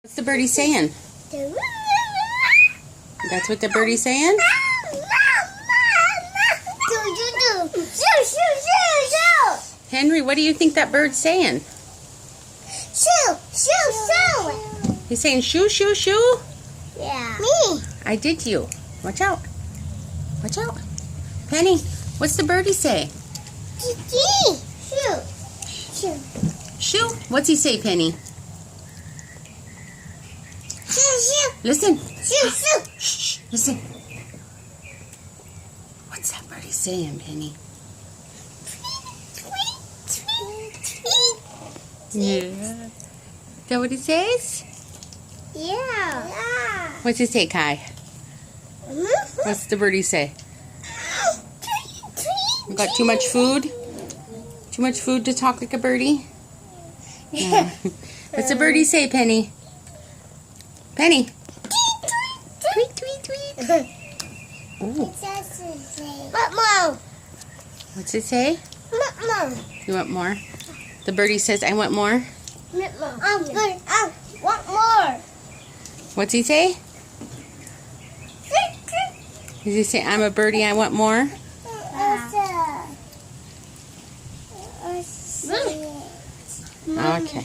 What's the birdie saying? That's what the birdie's saying? Henry, what do you think that bird's saying? Shoo, shoo, shoo. He's saying shoo, shoo, shoo? Yeah. Me. I did you. Watch out. Watch out. Penny, what's the birdie say? Shoo. Shoo. Shoo. What's he say, Penny? Shoo, shoo. Listen. Shoo, shoo. Shh. Listen. What's that birdie saying, Penny? Yeah. Is that what it says? Yeah. What's it say, Kai? What's the birdie say? You got too much food? Too much food to talk like a birdie? No. What's the birdie say, Penny? Penny. Tweet, tweet, tweet. Ooh. What's it say? You want more? The birdie says, I want more. I want more. What's he say? Does he say, I'm a birdie, I want more? Okay.